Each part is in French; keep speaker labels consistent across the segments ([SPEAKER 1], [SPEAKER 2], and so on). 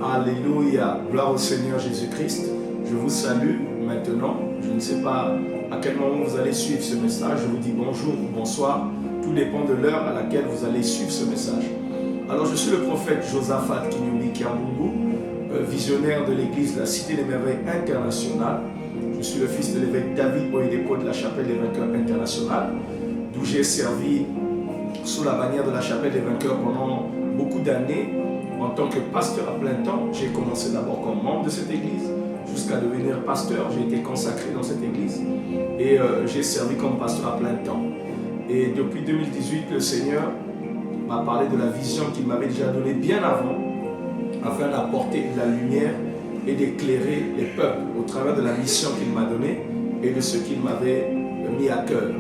[SPEAKER 1] Alléluia, gloire au Seigneur Jésus-Christ. Je vous salue maintenant. Je ne sais pas à quel moment vous allez suivre ce message. Je vous dis bonjour ou bonsoir. Tout dépend de l'heure à laquelle vous allez suivre ce message. Alors je suis le prophète Josaphat Kinyumi Kiambungu, visionnaire de l'église de la Cité des Merveilles internationale. Je suis le fils de l'évêque David Oyedepo de la Chapelle des Vainqueurs internationale, d'où j'ai servi sous la bannière de la Chapelle des Vainqueurs pendant beaucoup d'années. En tant que pasteur à plein temps, j'ai commencé d'abord comme membre de cette église, jusqu'à devenir pasteur. J'ai été consacré dans cette église et j'ai servi comme pasteur à plein temps. Et depuis 2018, le Seigneur m'a parlé de la vision qu'il m'avait déjà donnée bien avant, afin d'apporter de la lumière et d'éclairer les peuples au travers de la mission qu'il m'a donnée et de ce qu'il m'avait mis à cœur.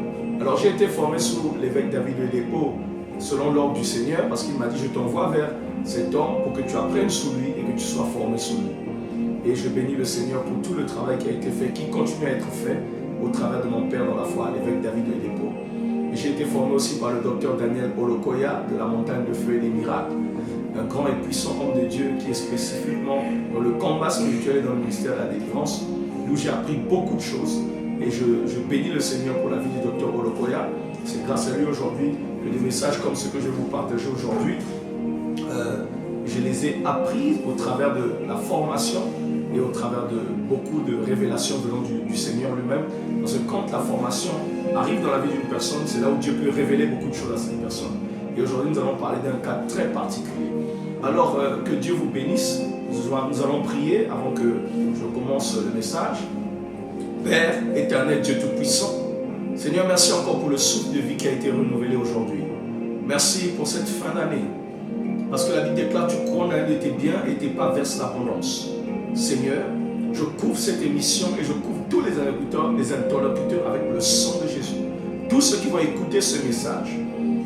[SPEAKER 1] Alors j'ai été formé sous l'évêque David Oyedepo selon l'ordre du Seigneur, parce qu'il m'a dit: je t'envoie vers cet homme pour que tu apprennes sous lui et que tu sois formé sous lui. Et je bénis le Seigneur pour tout le travail qui a été fait, qui continue à être fait au travers de mon père dans la foi, l'évêque David Oyedepo. Et j'ai été formé aussi par le docteur Daniel Olokoya de la montagne de feu et des miracles, un grand et puissant homme de Dieu qui est spécifiquement dans le combat spirituel et dans le ministère de la délivrance, où j'ai appris beaucoup de choses. Et je bénis le Seigneur pour la vie du docteur Olokoya. C'est grâce à lui aujourd'hui que des messages comme ce que je vais vous partager aujourd'hui, je les ai appris au travers de la formation et au travers de beaucoup de révélations venant du Seigneur lui-même. Parce que quand la formation arrive dans la vie d'une personne, c'est là où Dieu peut révéler beaucoup de choses à cette personne. Et aujourd'hui, nous allons parler d'un cas très particulier. Alors, que Dieu vous bénisse. Nous allons prier avant que je commence le message. Père éternel, Dieu Tout-Puissant, Seigneur, merci encore pour le souffle de vie qui a été renouvelé aujourd'hui. Merci pour cette fin d'année. Parce que la Bible déclare: tu couronnes l'année de tes biens et tes pas versent l'abondance. Seigneur, je couvre cette émission et je couvre tous les interlocuteurs avec le sang de Jésus. Tous ceux qui vont écouter ce message,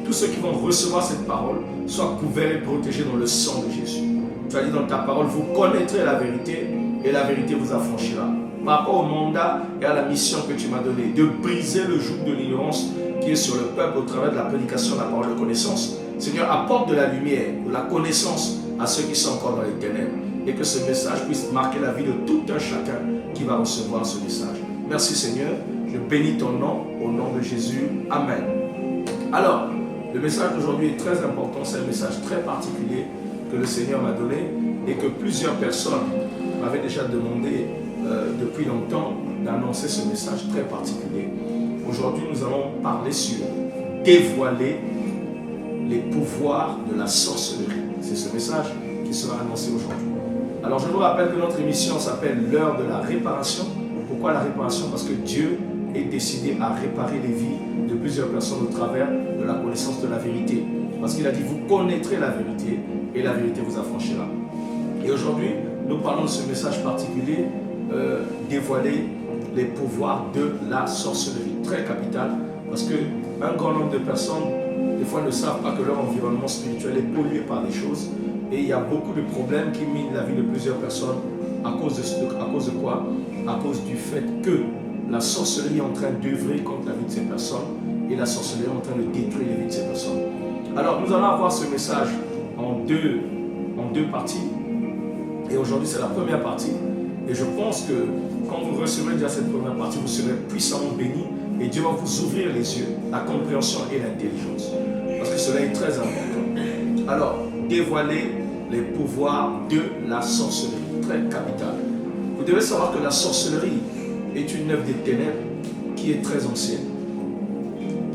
[SPEAKER 1] tous ceux qui vont recevoir cette parole, soient couverts et protégés dans le sang de Jésus. Tu as dit dans ta parole: vous connaîtrez la vérité et la vérité vous affranchira. Par rapport au mandat et à la mission que tu m'as donnée, de briser le joug de l'ignorance qui est sur le peuple au travers de la prédication de la parole de connaissance. Seigneur, apporte de la lumière, de la connaissance à ceux qui sont encore dans les ténèbres, et que ce message puisse marquer la vie de tout un chacun qui va recevoir ce message. Merci Seigneur, je bénis ton nom, au nom de Jésus. Amen. Alors, le message d'aujourd'hui est très important, c'est un message très particulier que le Seigneur m'a donné et que plusieurs personnes m'avaient déjà demandé depuis longtemps d'annoncer ce message très particulier. Aujourd'hui, nous allons parler sur dévoiler les pouvoirs de la sorcellerie. C'est ce message qui sera annoncé aujourd'hui. Alors, je vous rappelle que notre émission s'appelle l'heure de la réparation. Pourquoi la réparation? Parce que Dieu est décidé à réparer les vies de plusieurs personnes au travers de la connaissance de la vérité. Parce qu'il a dit: vous connaîtrez la vérité et la vérité vous affranchira. Et aujourd'hui, nous parlons de ce message particulier, dévoiler les pouvoirs de la sorcellerie. Très capital, parce qu'un grand nombre de personnes, des fois, ne savent pas que leur environnement spirituel est pollué par des choses. Et il y a beaucoup de problèmes qui minent la vie de plusieurs personnes. À cause de quoi? À cause du fait que la sorcellerie est en train d'œuvrer contre la vie de ces personnes et la sorcellerie est en train de détruire les vies de ces personnes. Alors, nous allons avoir ce message en deux parties. Et aujourd'hui, c'est la première partie. Et je pense que quand vous recevrez déjà cette première partie, vous serez puissamment bénis et Dieu va vous ouvrir les yeux, la compréhension et l'intelligence. Parce que cela est très important. Alors, dévoiler les pouvoirs de la sorcellerie. Très capital. Vous devez savoir que la sorcellerie est une œuvre des ténèbres qui est très ancienne.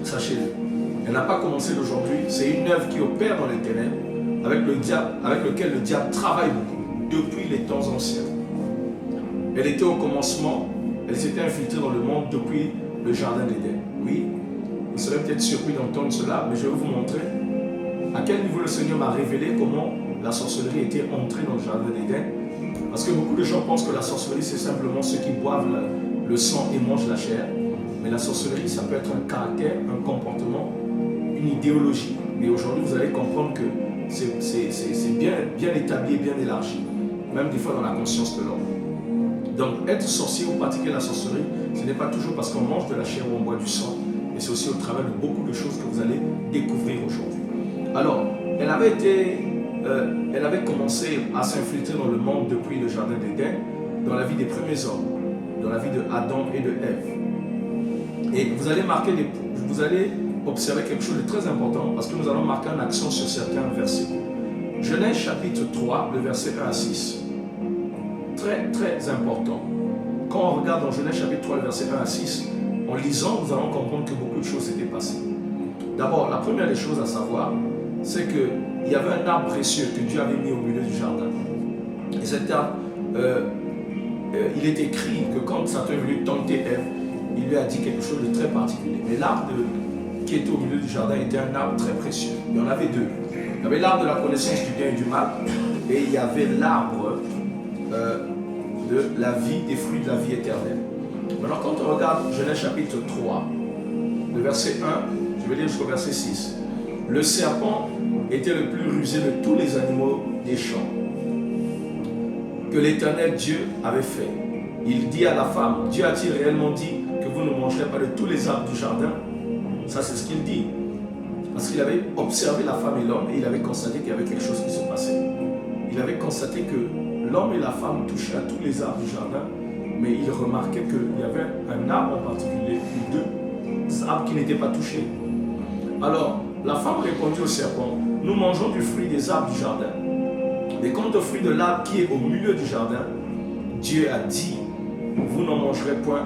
[SPEAKER 1] Sachez-le. Elle n'a pas commencé d'aujourd'hui. C'est une œuvre qui opère dans les ténèbres avec lequel le diable travaille beaucoup depuis les temps anciens. Elle était au commencement, elle s'était infiltrée dans le monde depuis le jardin d'Éden. Oui, vous serez peut-être surpris d'entendre cela, mais je vais vous montrer à quel niveau le Seigneur m'a révélé comment la sorcellerie était entrée dans le jardin d'Éden. Parce que beaucoup de gens pensent que la sorcellerie, c'est simplement ceux qui boivent le sang et mangent la chair. Mais la sorcellerie, ça peut être un caractère, un comportement, une idéologie. Et aujourd'hui, vous allez comprendre que c'est bien établi et bien élargi, même des fois dans la conscience de l'homme. Donc, être sorcier ou pratiquer la sorcellerie, ce n'est pas toujours parce qu'on mange de la chair ou on boit du sang, mais c'est aussi au travers de beaucoup de choses que vous allez découvrir aujourd'hui. Alors, elle avait été elle avait commencé à s'infiltrer dans le monde depuis le jardin d'Éden, dans la vie des premiers hommes, dans la vie de Adam et de Ève. Et vous allez observer quelque chose de très important parce que nous allons marquer un accent sur certains versets. Genèse chapitre 3, le verset 1 à 6. Très, très important. Quand on regarde dans Genèse chapitre 3, le verset 1 à 6, en lisant, nous allons comprendre que beaucoup de choses s'étaient passées. D'abord, la première des choses à savoir, c'est qu'il y avait un arbre précieux que Dieu avait mis au milieu du jardin. Et cet arbre, il est écrit que quand Satan est venu tenter Ève, il lui a dit quelque chose de très particulier. Mais l'arbre qui était au milieu du jardin était un arbre très précieux. Il y en avait deux. Il y avait l'arbre de la connaissance du bien et du mal, et il y avait l'arbre de la vie, des fruits de la vie éternelle. Maintenant, quand on regarde Genèse chapitre 3, le verset 1, je vais lire jusqu'au verset 6. Le serpent était le plus rusé de tous les animaux des champs que l'Éternel Dieu avait fait. Il dit à la femme, Dieu a-t-il réellement dit que vous ne mangerez pas de tous les arbres du jardin? Ça, c'est ce qu'il dit. Parce qu'il avait observé la femme et l'homme et il avait constaté qu'il y avait quelque chose qui se passait. Il avait constaté que l'homme et la femme touchaient à tous les arbres du jardin, mais il remarquait qu'il y avait un arbre en particulier, ou deux arbres qui n'étaient pas touchés. Alors, la femme répondit au serpent, nous mangeons du fruit des arbres du jardin. Mais quant au fruit de l'arbre qui est au milieu du jardin, Dieu a dit, vous n'en mangerez point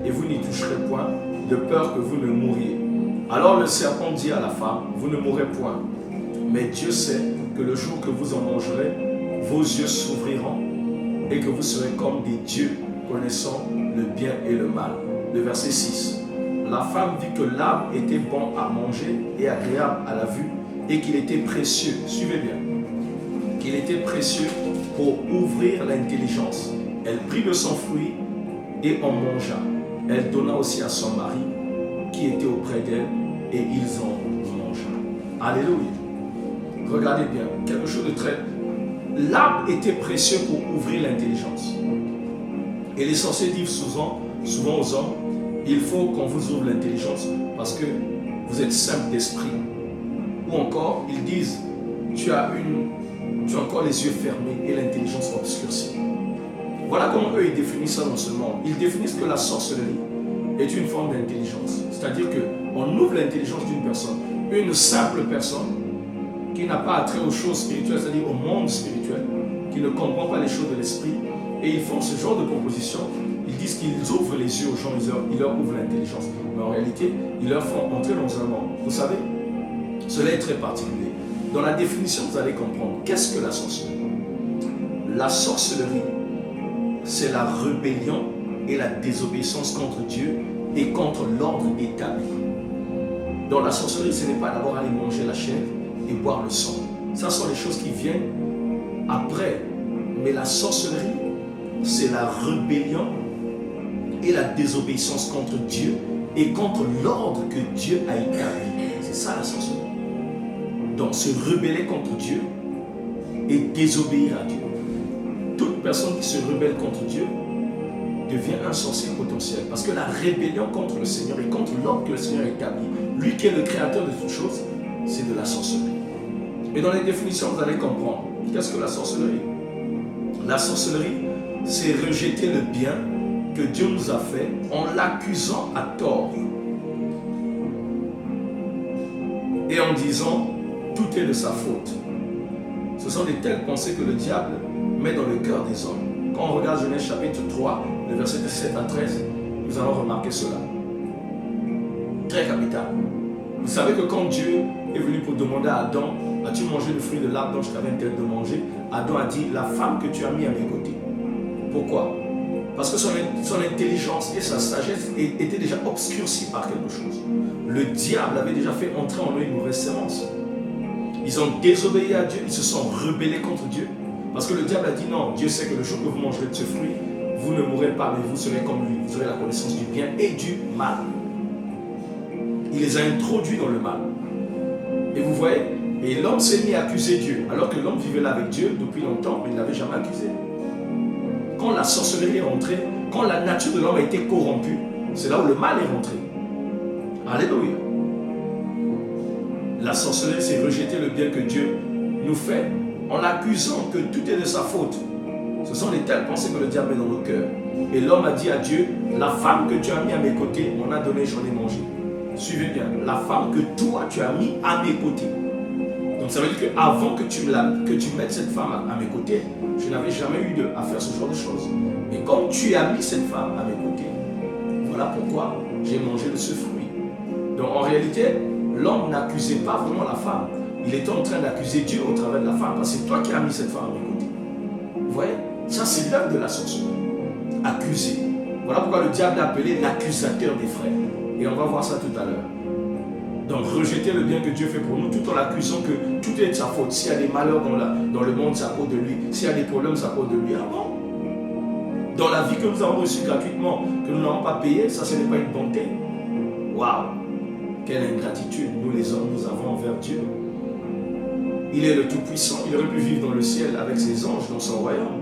[SPEAKER 1] et vous n'y toucherez point, de peur que vous ne mouriez. Alors le serpent dit à la femme, vous ne mourrez point. Mais Dieu sait que le jour que vous en mangerez, vos yeux s'ouvriront et que vous serez comme des dieux, connaissant le bien et le mal. Le verset 6. La femme vit que l'arbre était bon à manger et agréable à la vue et qu'il était précieux. Suivez bien. Qu'il était précieux pour ouvrir l'intelligence. Elle prit de son fruit et en mangea. Elle donna aussi à son mari qui était auprès d'elle et ils en mangèrent. Alléluia. Regardez bien, quelque chose de très... L'arbre était précieux pour ouvrir l'intelligence. Et les sorciers disent souvent aux hommes, il faut qu'on vous ouvre l'intelligence parce que vous êtes simple d'esprit. Ou encore, ils disent, tu as encore les yeux fermés et l'intelligence obscurcie. Voilà comment eux ils définissent ça dans ce monde. Ils définissent que la sorcellerie est une forme d'intelligence. C'est-à-dire qu'on ouvre l'intelligence d'une personne. Une simple personne qui n'a pas attrait aux choses spirituelles, c'est-à-dire au monde spirituel, qui ne comprend pas les choses de l'esprit, et ils font ce genre de proposition. Ils disent qu'ils ouvrent les yeux aux gens, ils leur ouvrent l'intelligence. Mais en réalité, ils leur font entrer dans un monde. Vous savez, cela est très particulier. Dans la définition, vous allez comprendre qu'est-ce que la sorcellerie. La sorcellerie, c'est la rébellion et la désobéissance contre Dieu et contre l'ordre établi. Dans la sorcellerie, ce n'est pas d'abord aller manger la chair et boire le sang. Ça sont les choses qui viennent après. Mais la sorcellerie, c'est la rébellion et la désobéissance contre Dieu et contre l'ordre que Dieu a établi. C'est ça la sorcellerie. Donc, se rebeller contre Dieu et désobéir à Dieu. Toute personne qui se rebelle contre Dieu devient un sorcier potentiel. Parce que la rébellion contre le Seigneur et contre l'ordre que le Seigneur a établi, lui qui est le créateur de toutes choses, c'est de la sorcellerie. Et dans les définitions, vous allez comprendre. Qu'est-ce que la sorcellerie? La sorcellerie, c'est rejeter le bien que Dieu nous a fait en l'accusant à tort. Et en disant, tout est de sa faute. Ce sont de telles pensées que le diable met dans le cœur des hommes. Quand on regarde Genèse chapitre 3, le verset de 7 à 13, nous allons remarquer cela. Très capital. Vous savez que quand Dieu est venu pour demander à Adam, as-tu mangé le fruit de l'arbre dont je t'avais interdit de manger? Adam a dit, la femme que tu as mis à mes côtés. Pourquoi? Parce que son intelligence et sa sagesse étaient déjà obscurcies par quelque chose. Le diable avait déjà fait entrer en eux une mauvaise sémence. Ils ont désobéi à Dieu, ils se sont rebellés contre Dieu. Parce que le diable a dit non, Dieu sait que le jour que vous mangerez de ce fruit, vous ne mourrez pas, mais vous serez comme lui. Vous aurez la connaissance du bien et du mal. Il les a introduits dans le mal. Et vous voyez, et l'homme s'est mis à accuser Dieu, alors que l'homme vivait là avec Dieu depuis longtemps, mais il ne l'avait jamais accusé. Quand la sorcellerie est rentrée, quand la nature de l'homme a été corrompue, c'est là où le mal est rentré. Alléluia. La sorcellerie, c'est rejeter le bien que Dieu nous fait en l'accusant que tout est de sa faute. Ce sont les telles pensées que le diable met dans nos cœurs. Et l'homme a dit à Dieu, la femme que tu as mis à mes côtés, m'en a donné, j'en ai mangé. Suivez bien, la femme que toi tu as mis à mes côtés. Donc ça veut dire qu'avant que tu mettes cette femme à mes côtés, je n'avais jamais eu à faire ce genre de choses. Mais comme tu as mis cette femme à mes côtés, voilà pourquoi j'ai mangé de ce fruit. Donc en réalité, l'homme n'accusait pas vraiment la femme. Il était en train d'accuser Dieu au travers de la femme, parce que c'est toi qui as mis cette femme à mes côtés. Vous voyez, ça c'est l'œuvre de la sorcellerie. Accuser. Voilà pourquoi le diable est appelé l'accusateur des frères. Et on va voir ça tout à l'heure. Donc rejeter le bien que Dieu fait pour nous tout en l'accusant que tout est de sa faute. S'il y a des malheurs dans le monde, c'est à cause de lui. S'il y a des problèmes, c'est à cause de lui. Ah bon? Dans la vie que nous avons reçue gratuitement, que nous n'avons pas payé, ça ce n'est pas une bonté. Waouh! Quelle ingratitude nous les hommes nous avons envers Dieu. Il est le Tout-Puissant, il aurait pu vivre dans le ciel avec ses anges dans son royaume,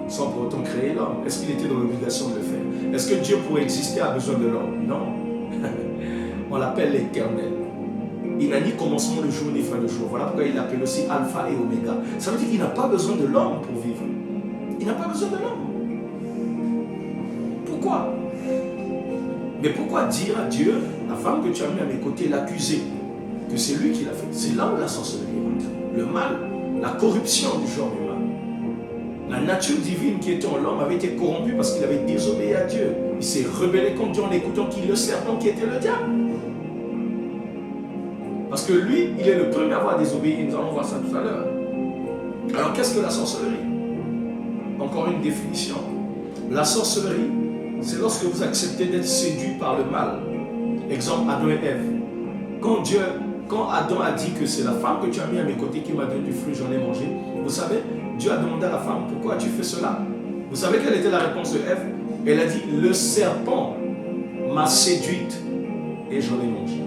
[SPEAKER 1] sans pour autant créer l'homme. Est-ce qu'il était dans l'obligation de le faire? Est-ce que Dieu pourrait exister à besoin de l'homme? Non. On l'appelle l'Éternel. Il n'a ni commencement de jour ni fin de jour. Voilà pourquoi il l'appelle aussi Alpha et Oméga. Ça veut dire qu'il n'a pas besoin de l'homme pour vivre. Il n'a pas besoin de l'homme. Pourquoi? Mais pourquoi dire à Dieu, la femme que tu as mis à mes côtés, l'accuser que c'est lui qui l'a fait? C'est là où la sorcellerie est. Le mal, la corruption du genre humain. La nature divine qui était en l'homme avait été corrompue parce qu'il avait désobéi à Dieu. Il s'est rebellé contre Dieu en écoutant qui le serpent qui était le diable. Parce que lui, il est le premier à avoir désobéi. Nous allons voir ça tout à l'heure. Alors qu'est-ce que la sorcellerie? Encore une définition. La sorcellerie, c'est lorsque vous acceptez d'être séduit par le mal. Exemple, Adam et Ève. Quand Adam a dit que c'est la femme que tu as mis à mes côtés qui m'a donné du fruit, j'en ai mangé. Vous savez, Dieu a demandé à la femme, pourquoi tu fais cela? Vous savez quelle était la réponse de Ève? Elle a dit, le serpent m'a séduite et j'en ai mangé.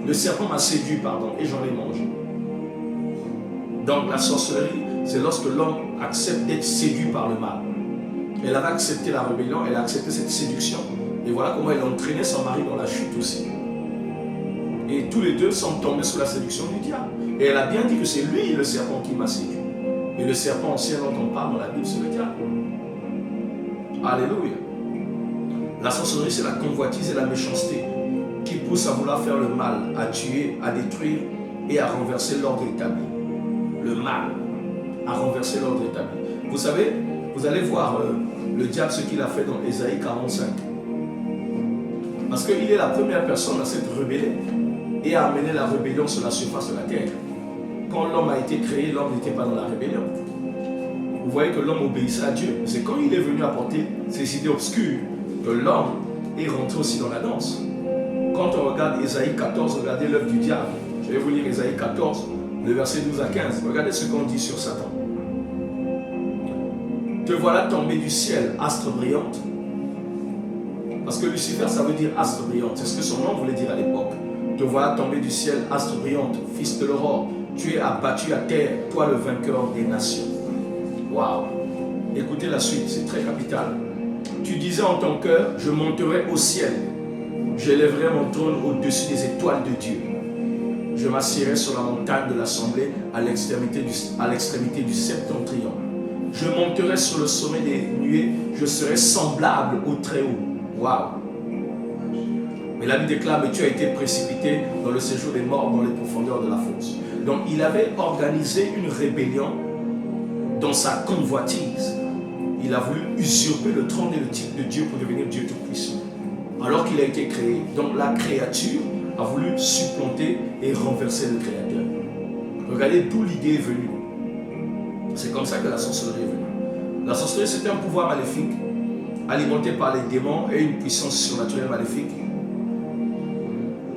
[SPEAKER 1] Le serpent m'a séduit, pardon, et j'en ai mangé. Donc la sorcellerie, c'est lorsque l'homme accepte d'être séduit par le mal. Elle avait accepté la rébellion, elle a accepté cette séduction. Et voilà comment elle a entraîné son mari dans la chute aussi. Et tous les deux sont tombés sous la séduction du diable. Et elle a bien dit que c'est lui le serpent qui m'a séduit. Et le serpent ancien dont on parle dans la Bible, c'est le diable. Alléluia. La sorcellerie, c'est la convoitise et la méchanceté qui pousse à vouloir faire le mal, à tuer, à détruire et à renverser l'ordre établi. Le mal, à renverser l'ordre établi. Vous savez, vous allez voir le diable ce qu'il a fait dans Ésaïe 45. Parce qu'il est la première personne à s'être rebellée et à amener la rébellion sur la surface de la terre. Quand l'homme a été créé, l'homme n'était pas dans la rébellion. Vous voyez que l'homme obéissait à Dieu. C'est quand il est venu apporter ces idées obscures que l'homme est rentré aussi dans la danse. Quand on regarde Ésaïe 14, regardez l'œuvre du diable. Je vais vous lire Ésaïe 14, le verset 12 à 15. Regardez ce qu'on dit sur Satan. Te voilà tombé du ciel, astre brillante. Parce que Lucifer, ça veut dire astre brillante. C'est ce que son nom voulait dire à l'époque. Te voilà tombé du ciel, astre brillante, fils de l'aurore. Tu es abattu à terre, toi le vainqueur des nations. Waouh! Écoutez la suite, c'est très capital. Tu disais en ton cœur, je monterai au ciel. J'élèverai mon trône au-dessus des étoiles de Dieu. Je m'assierai sur la montagne de l'assemblée à l'extrémité du septentrion. Je monterai sur le sommet des nuées. Je serai semblable au Très-Haut. Waouh! Mais la Bible déclare, mais tu as été précipité dans le séjour des morts, dans les profondeurs de la fosse. Donc il avait organisé une rébellion dans sa convoitise. Il a voulu usurper le trône et le titre de Dieu pour devenir Dieu Tout-Puissant. Alors qu'il a été créé. Donc la créature a voulu supplanter et renverser le Créateur. Regardez d'où l'idée est venue. C'est comme ça que la sorcellerie est venue. La sorcellerie, c'est un pouvoir maléfique, alimenté par les démons et une puissance surnaturelle maléfique,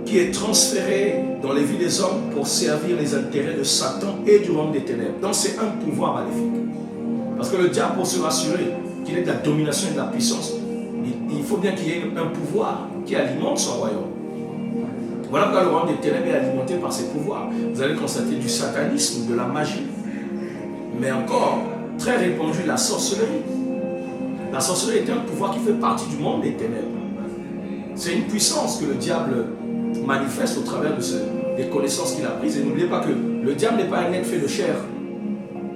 [SPEAKER 1] qui est transféré dans les vies des hommes pour servir les intérêts de Satan et du royaume des ténèbres. Donc c'est un pouvoir maléfique. Parce que le diable, pour se rassurer qu'il ait de la domination et de la puissance, il faut bien qu'il y ait un pouvoir qui alimente son royaume. Voilà pourquoi le royaume des ténèbres est alimenté par ses pouvoirs. Vous allez constater du satanisme, de la magie, mais encore très répandu la sorcellerie. La sorcellerie est un pouvoir qui fait partie du monde des ténèbres. C'est une puissance que le diable manifeste au travers des connaissances qu'il a prises. Et n'oubliez pas que le diable n'est pas un être fait de chair.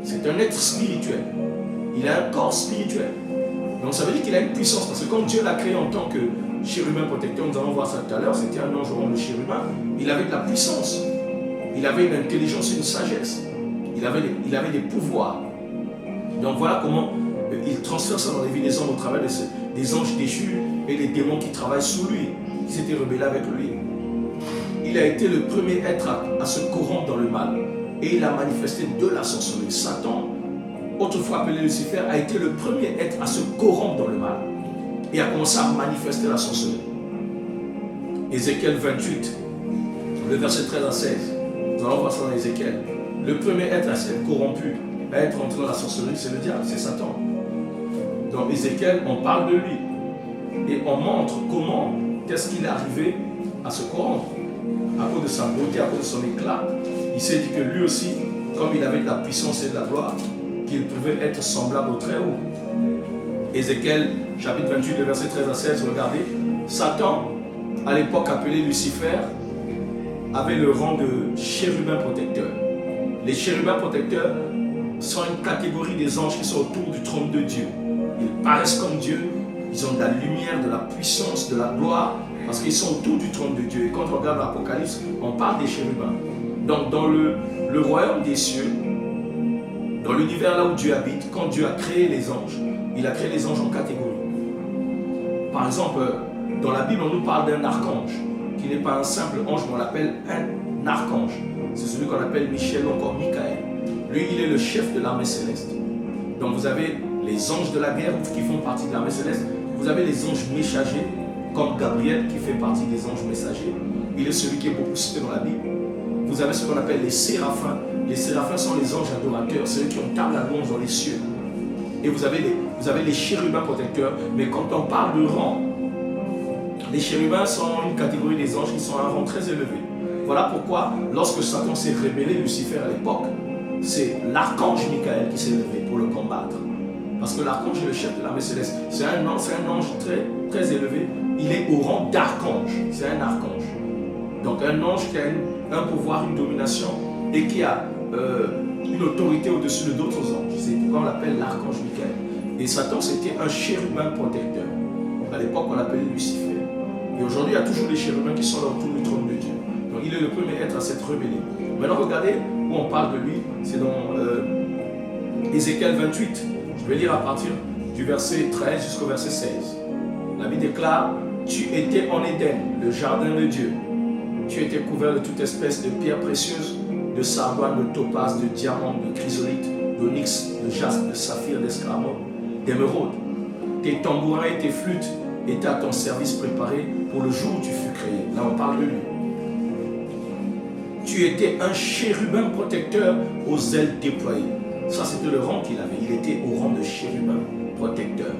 [SPEAKER 1] C'est un être spirituel. Il a un corps spirituel. Donc ça veut dire qu'il a une puissance, parce que quand Dieu l'a créé en tant que chérubin protecteur, nous allons voir ça tout à l'heure, c'était un ange rond de chérubin, il avait de la puissance, il avait une intelligence et une sagesse, il avait des pouvoirs. Donc voilà comment il transfère ça dans les vies des hommes au travers des anges déchus et les démons qui travaillent sous lui, qui s'étaient rebellés avec lui. Il a été le premier être à se corrompre dans le mal, et il a manifesté de la sorcellerie. Satan, autrefois appelé Lucifer, a été le premier être à se corrompre dans le mal et a commencé à manifester la sorcellerie. Ézéchiel 28, le verset 13 à 16. Nous allons voir ça dans Ézéchiel. Le premier être à s'être corrompu, à être entré dans la sorcellerie, c'est le diable, c'est Satan. Dans Ézéchiel, on parle de lui et on montre comment, qu'est-ce qu'il est arrivé à se corrompre. À cause de sa beauté, à cause de son éclat, il s'est dit que lui aussi, comme il avait de la puissance et de la gloire, qu'il pouvait être semblable au Très-Haut. Ézéchiel, chapitre 28, le verset 13 à 16, regardez. Satan, à l'époque appelé Lucifer, avait le rang de chérubin protecteur. Les chérubins protecteurs sont une catégorie des anges qui sont autour du trône de Dieu. Ils paraissent comme Dieu, ils ont de la lumière, de la puissance, de la gloire, parce qu'ils sont autour du trône de Dieu. Et quand on regarde l'Apocalypse, on parle des chérubins. Donc dans le royaume des cieux, dans l'univers là où Dieu habite, quand Dieu a créé les anges, il a créé les anges en catégories. Par exemple, dans la Bible, on nous parle d'un archange, qui n'est pas un simple ange, mais on l'appelle un archange. C'est celui qu'on appelle Michel, encore Michael. Lui, il est le chef de l'armée céleste. Donc vous avez les anges de la guerre qui font partie de l'armée céleste. Vous avez les anges messagers, comme Gabriel, qui fait partie des anges messagers. Il est celui qui est beaucoup cité dans la Bible. Vous avez ce qu'on appelle les séraphins. Les séraphins sont les anges adorateurs, ceux qui ont table à louange dans les cieux. Et vous avez les chérubins protecteurs. Mais quand on parle de rang, les chérubins sont une catégorie des anges qui sont à un rang très élevé. Voilà pourquoi, lorsque Satan s'est rébellé, Lucifer à l'époque, c'est l'archange Michael qui s'est levé pour le combattre. Parce que l'archange est le chef de l'armée céleste. C'est un ange très, très élevé. Il est au rang d'archange. C'est un archange. Donc un ange qui a un pouvoir, une domination et qui a une autorité au-dessus de d'autres anges. C'est pourquoi on l'appelle l'archange Michael. Et Satan, c'était un chérubin protecteur. À l'époque, on l'appelait Lucifer. Et aujourd'hui, il y a toujours les chérubins qui sont là autour du trône de Dieu. Donc il est le premier être à s'être rebellé. Maintenant, regardez où on parle de lui. C'est dans Ézéchiel 28. Je vais lire à partir du verset 13 jusqu'au verset 16. La Bible déclare: tu étais en Éden, le jardin de Dieu. Tu étais couvert de toute espèce de pierres précieuses, de sardoine, de topaz, de diamant, de chrysolite, d'onyx, de jaspe, de saphir, d'escarmot, d'émeraude. Tes tambourins et tes flûtes étaient à ton service préparé pour le jour où tu fus créé. Là, on parle de lui. Tu étais un chérubin protecteur aux ailes déployées. Ça, c'était le rang qu'il avait. Il était au rang de chérubin protecteur.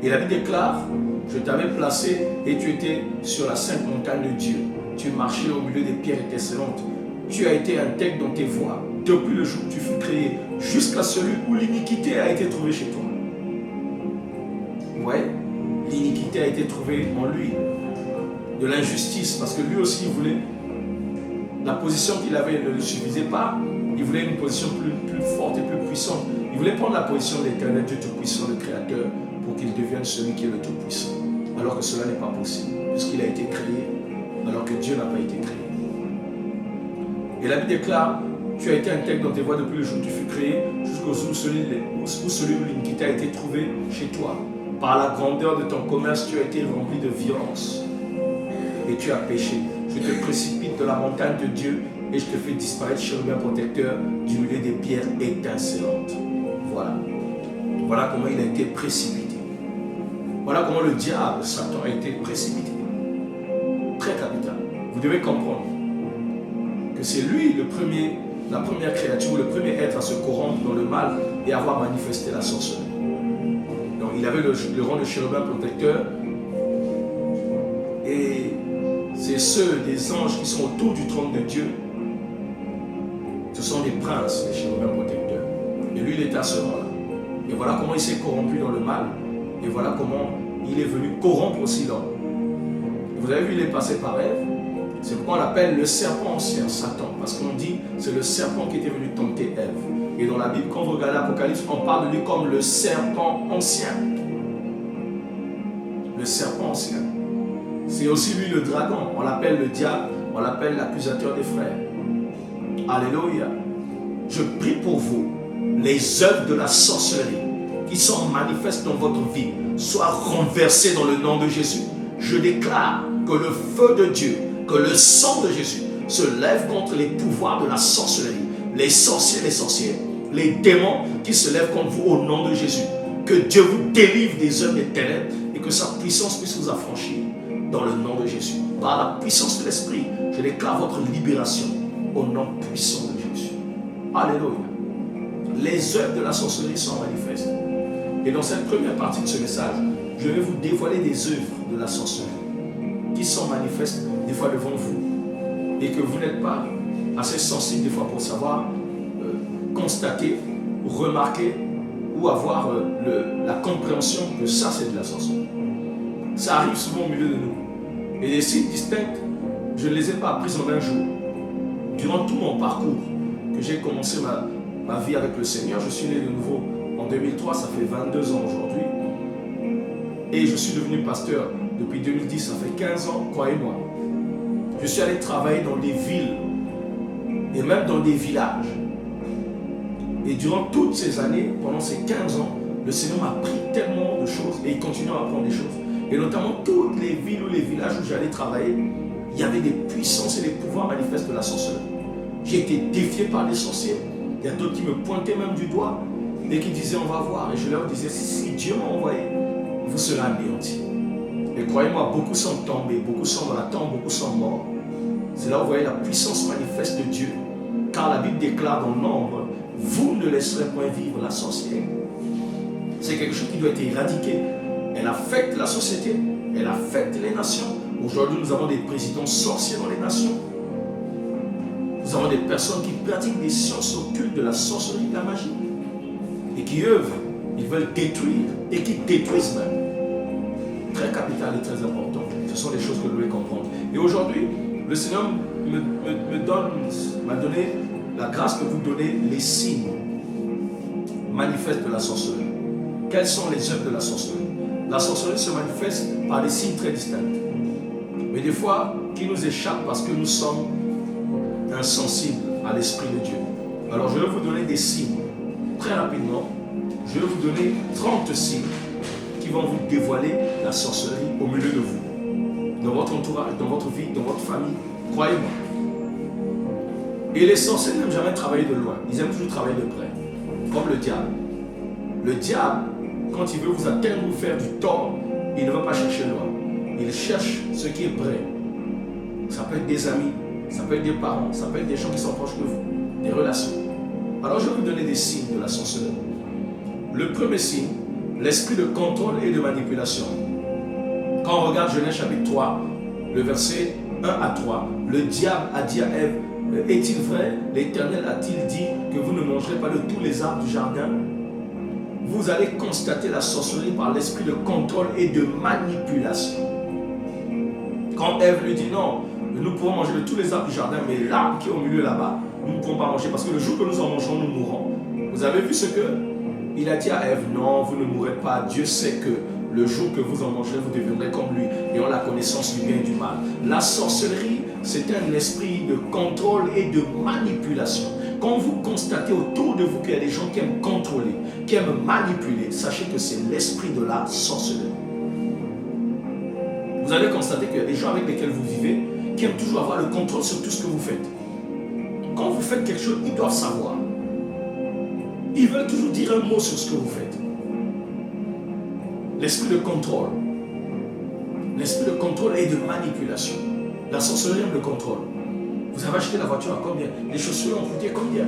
[SPEAKER 1] Et la Bible déclare: je t'avais placé et tu étais sur la sainte montagne de Dieu. Tu marchais au milieu des pierres étincelantes. Tu as été intègre dans tes voies depuis le jour où tu fus créé jusqu'à celui où l'iniquité a été trouvée chez toi. Ouais, l'iniquité a été trouvée en lui. De l'injustice, parce que lui aussi il voulait, la position qu'il avait ne le suffisait pas. Il voulait une position plus forte et plus puissante. Il voulait prendre la position de l'Éternel, Dieu Tout-Puissant, le Créateur, pour qu'il devienne celui qui est le Tout-Puissant. Alors que cela n'est pas possible, puisqu'il a été créé, alors que Dieu n'a pas été créé. Et la Bible déclare: tu as été intègre dans tes voies depuis le jour où tu fus créé, jusqu'au jour où celui où l'iniquité a été trouvée chez toi. Par la grandeur de ton commerce, tu as été rempli de violence. Et tu as péché. Je te précipite de la montagne de Dieu et je te fais disparaître, chérubin protecteur, du milieu des pierres étincelantes. Voilà. Voilà comment il a été précipité. Voilà comment le diable, Satan, a été précipité. Très capital. Vous devez comprendre que c'est lui la première créature, le premier être à se corrompre dans le mal et avoir manifesté la sorcellerie. Donc il avait le rang de chérubin protecteur. Et c'est ceux des anges qui sont autour du trône de Dieu. Ce sont des princes, les chérubins protecteurs. Et lui, il était à ce rang-là. Et voilà comment il s'est corrompu dans le mal. Et voilà comment il est venu corrompre aussi l'homme. Vous avez vu, il est passé par Ève. C'est pourquoi on l'appelle le serpent ancien, Satan. Parce qu'on dit c'est le serpent qui était venu tenter Ève. Et dans la Bible, quand vous regardez l'Apocalypse, on parle de lui comme le serpent ancien. Le serpent ancien. C'est aussi lui le dragon. On l'appelle le diable, on l'appelle l'accusateur des frères. Alléluia. Je prie pour vous, les œuvres de la sorcellerie qui sont manifestes dans votre vie soient renversées dans le nom de Jésus. Je déclare que le feu de Dieu, que le sang de Jésus se lève contre les pouvoirs de la sorcellerie, les sorciers, les sorcières, les démons qui se lèvent contre vous au nom de Jésus. Que Dieu vous délivre des œuvres des ténèbres et que sa puissance puisse vous affranchir dans le nom de Jésus. Par la puissance de l'Esprit, je déclare votre libération au nom puissant de Jésus. Alléluia. Les œuvres de la sorcellerie sont manifestes. Et dans cette première partie de ce message, je vais vous dévoiler des œuvres de la sorcellerie qui sont manifestes des fois devant vous et que vous n'êtes pas assez sensible des fois pour savoir constater, remarquer ou avoir la compréhension que ça c'est de la sorcellerie. Ça arrive souvent au milieu de nous. Et les signes distincts, je ne les ai pas appris en un jour. Durant tout mon parcours, que j'ai commencé ma vie avec le Seigneur, je suis né de nouveau en 2003, ça fait 22 ans aujourd'hui. Et je suis devenu pasteur depuis 2010, ça fait 15 ans, croyez-moi. Je suis allé travailler dans des villes et même dans des villages. Et durant toutes ces années, pendant ces 15 ans, le Seigneur m'a appris tellement de choses et il continue à apprendre des choses. Et notamment toutes les villes ou les villages où j'allais travailler, il y avait des puissances et des pouvoirs manifestes de la sorcellerie. J'ai été défié par des sorciers. Il y a d'autres qui me pointaient même du doigt et qui disaient on va voir. Et je leur disais si Dieu m'a envoyé, vous serez anéantis. Et croyez-moi, beaucoup sont tombés, beaucoup sont dans la tombe, beaucoup sont morts. C'est là où vous voyez la puissance manifeste de Dieu. Car la Bible déclare dans Nombre, vous ne laisserez point vivre la sorcière. C'est quelque chose qui doit être éradiqué. Elle affecte la société, elle affecte les nations. Aujourd'hui, nous avons des présidents sorciers dans les nations. Nous avons des personnes qui pratiquent des sciences occultes de la sorcellerie, de la magie. Et qui œuvrent, ils veulent détruire et qui détruisent même. Très capital et très important. Ce sont des choses que vous devez comprendre. Et aujourd'hui, le Seigneur m'a donné la grâce de vous donner les signes manifestes de la sorcellerie. Quelles sont les œuvres de la sorcellerie? La sorcellerie se manifeste par des signes très distincts. Mais des fois, qui nous échappent parce que nous sommes insensibles à l'Esprit de Dieu. Alors je vais vous donner des signes. Très rapidement, je vais vous donner 30 signes qui vont vous dévoiler la sorcellerie au milieu de vous. Dans votre entourage, dans votre vie, dans votre famille. Croyez-moi. Et les sorciers n'aiment jamais travailler de loin. Ils aiment toujours travailler de près. Comme le diable. Le diable, quand il veut vous atteindre ou vous faire du tort, il ne va pas chercher loin. Il cherche ce qui est près. Ça peut être des amis, ça peut être des parents, ça peut être des gens qui sont proches de vous, des relations. Alors je vais vous donner des signes de la sorcellerie. Le premier signe, l'esprit de contrôle et de manipulation. Quand on regarde Genèse chapitre 3, le verset 1 à 3, le diable a dit à Ève, est-il vrai, l'Éternel a-t-il dit que vous ne mangerez pas de tous les arbres du jardin? Vous allez constater la sorcellerie par l'esprit de contrôle et de manipulation. Quand Ève lui dit non, nous pourrons manger de tous les arbres du jardin, mais l'arbre qui est au milieu là-bas, nous ne pourrons pas manger parce que le jour que nous en mangerons, nous mourrons. Vous avez vu ce que il a dit à Ève? Non, vous ne mourrez pas. Dieu sait que le jour que vous en mangerez, vous deviendrez comme lui et ont la connaissance du bien et du mal. La sorcellerie, c'est un esprit de contrôle et de manipulation. Quand vous constatez autour de vous qu'il y a des gens qui aiment contrôler, qui aiment manipuler, sachez que c'est l'esprit de la sorcellerie. Vous allez constater qu'il y a des gens avec lesquels vous vivez qui aiment toujours avoir le contrôle sur tout ce que vous faites. Quand vous faites quelque chose, ils doivent savoir. Ils veulent toujours dire un mot sur ce que vous faites. L'esprit de contrôle. L'esprit de contrôle et de manipulation. La sorcellerie aime le contrôle. Vous avez acheté la voiture à combien? Les chaussures ont coûté combien?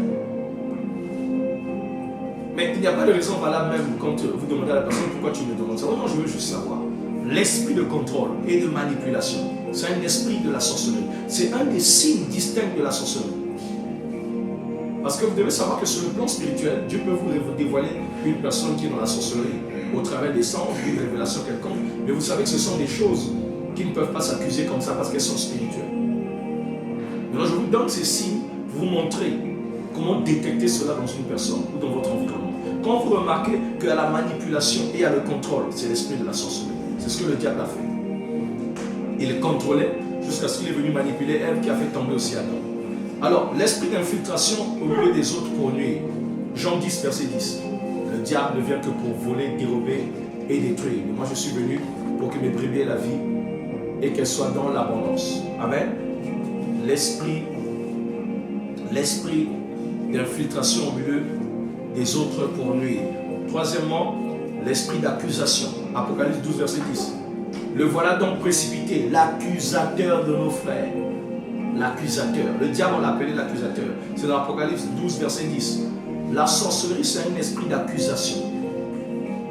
[SPEAKER 1] Mais il n'y a pas de raison valable même quand vous demandez à la personne pourquoi tu me demandes ça. Non, je veux juste savoir. L'esprit de contrôle et de manipulation, c'est un esprit de la sorcellerie. C'est un des signes distincts de la sorcellerie. Parce que vous devez savoir que sur le plan spirituel, Dieu peut vous dévoiler une personne qui est dans la sorcellerie au travers des songes, d'une révélation quelconque. Mais vous savez que ce sont des choses qui ne peuvent pas s'accuser comme ça parce qu'elles sont spirituelles. Maintenant, je vous donne ces signes pour vous montrer comment détecter cela dans une personne ou dans votre environnement. Quand vous remarquez qu'il y a la manipulation et il y a le contrôle, c'est l'esprit de la sorcellerie. C'est ce que le diable a fait. Il contrôlait jusqu'à ce qu'il est venu manipuler Ève qui a fait tomber aussi Adam. Alors, l'esprit d'infiltration au milieu des autres pour nuire. Jean 10, verset 10. Le diable ne vient que pour voler, dérober et détruire. Mais moi, je suis venu pour que mes brebis aient la vie et qu'elles soient dans l'abondance. Amen. L'esprit d'infiltration au milieu des autres pour nuire. Troisièmement, l'esprit d'accusation. Apocalypse 12, verset 10. Le voilà donc précipité, l'accusateur de nos frères. L'accusateur. Le diable, on l'appelait l'accusateur. C'est dans Apocalypse 12, verset 10. La sorcellerie, c'est un esprit d'accusation.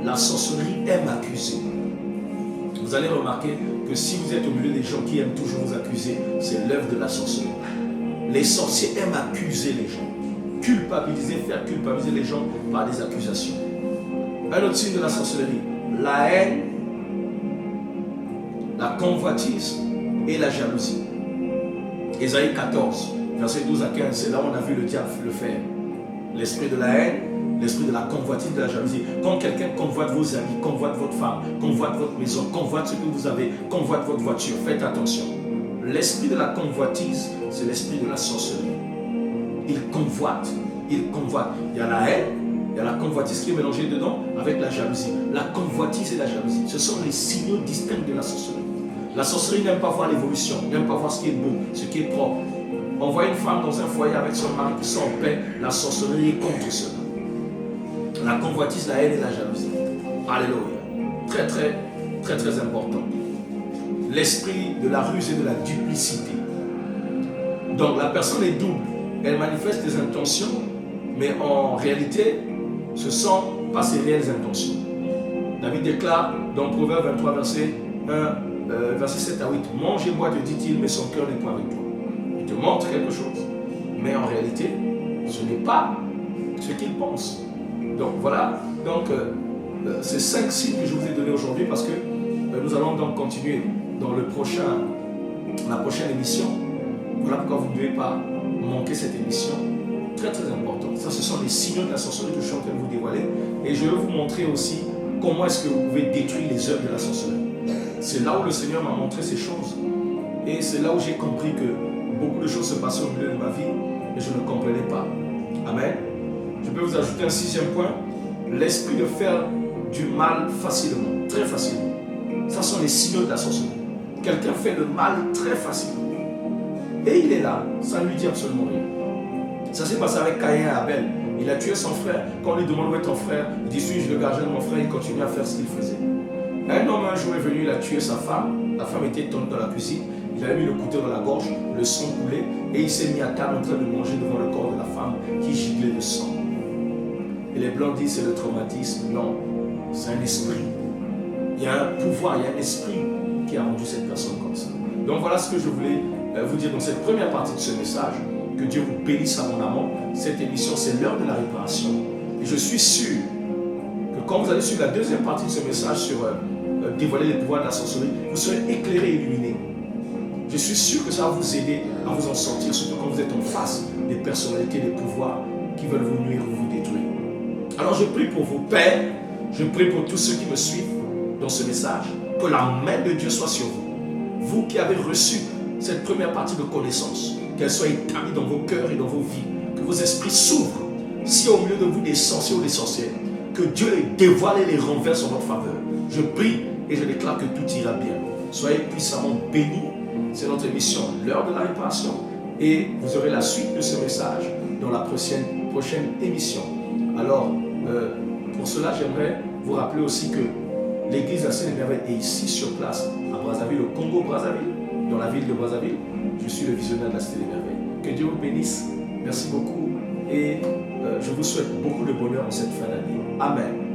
[SPEAKER 1] La sorcellerie aime accuser. Vous allez remarquer que si vous êtes au milieu des gens qui aiment toujours vous accuser, c'est l'œuvre de la sorcellerie. Les sorciers aiment accuser les gens. Faire culpabiliser les gens par des accusations. Un autre signe de la sorcellerie, la haine, la convoitise et la jalousie. Ésaïe 14, verset 12 à 15, c'est là où on a vu le diable le faire. L'esprit de la haine, l'esprit de la convoitise, de la jalousie. Quand quelqu'un convoite vos amis, convoite votre femme, convoite votre maison, convoite ce que vous avez, convoite votre voiture, faites attention. L'esprit de la convoitise, c'est l'esprit de la sorcellerie. Il convoite. Il y a la haine, il y a la convoitise qui est mélangée dedans avec la jalousie. La convoitise et la jalousie, ce sont les signaux distincts de la sorcellerie. La sorcellerie n'aime pas voir l'évolution, n'aime pas voir ce qui est beau, ce qui est propre. On voit une femme dans un foyer avec son mari qui sont en paix, la sorcellerie est contre cela. La convoitise, la haine et la jalousie. Alléluia. Très, très, très, très important. L'esprit de la ruse et de la duplicité. Donc la personne est double. Elle manifeste des intentions, mais en réalité, ce ne sont pas ses réelles intentions. David déclare dans Proverbe 23, verset 7 à 8, « Mange et bois, te dit-il, mais son cœur n'est pas avec toi. » Il te montre quelque chose, mais en réalité, ce n'est pas ce qu'il pense. Donc voilà, ces 5 signes que je vous ai donnés aujourd'hui, parce que nous allons donc continuer dans la prochaine émission. Voilà pourquoi vous ne devez pas manquer cette émission. Très très important. Ça, ce sont les signaux de la sorcellerie que je suis en train de vous dévoiler. Et je vais vous montrer aussi comment est-ce que vous pouvez détruire les œuvres de la sorcellerie. C'est là où le Seigneur m'a montré ces choses. Et c'est là où j'ai compris que beaucoup de choses se passaient au milieu de ma vie et je ne comprenais pas. Amen. Je peux vous ajouter un 6e point. L'esprit de faire du mal facilement, très facilement. Ça sont les signaux de la sorcellerie. Quelqu'un fait le mal très facilement. Et il est là, ça ne lui dit absolument rien. Ça s'est passé avec Caïn et Abel. Il a tué son frère. Quand on lui demande où est ton frère, il dit suis-je le gardien de mon frère, il continue à faire ce qu'il faisait. Un homme un jour est venu, il a tué sa femme. La femme était tombée dans la cuisine. Il a mis le couteau dans la gorge, le sang coulait et il s'est mis à table en train de manger devant le corps de la femme qui giglait de sang. Et les blancs disent c'est le traumatisme. Non, c'est un esprit. Il y a un pouvoir, il y a un esprit qui a rendu cette personne comme ça. Donc voilà ce que je voulais vous dire dans cette première partie de ce message. Que Dieu vous bénisse à mon amant. Cette émission, c'est l'heure de la réparation. Et je suis sûr que quand vous allez suivre la deuxième partie de ce message sur dévoiler les pouvoirs de la sorcellerie, vous serez éclairé et illuminé. Je suis sûr que ça va vous aider à vous en sortir, surtout quand vous êtes en face des personnalités, des pouvoirs qui veulent vous nuire ou vous détruire. Alors je prie pour vos pères, je prie pour tous ceux qui me suivent dans ce message, que la main de Dieu soit sur vous. Vous qui avez reçu cette première partie de connaissance, qu'elle soit établie dans vos cœurs et dans vos vies, que vos esprits s'ouvrent. Si au milieu de vous des sorciers ou des sorcières, que Dieu les dévoile et les renverse en votre faveur. Je prie et je déclare que tout ira bien. Soyez puissamment bénis. C'est notre émission, l'heure de la réparation. Et vous aurez la suite de ce message dans la prochaine émission. Alors, pour cela, j'aimerais vous rappeler aussi que l'église de la Sainte Merveille est ici sur place, à Brazzaville, au Congo-Brazzaville, dans la ville de Brazzaville. Je suis le visionnaire de la Cité des Merveilles. Que Dieu vous bénisse. Merci beaucoup. Et je vous souhaite beaucoup de bonheur en cette fin d'année. Amen.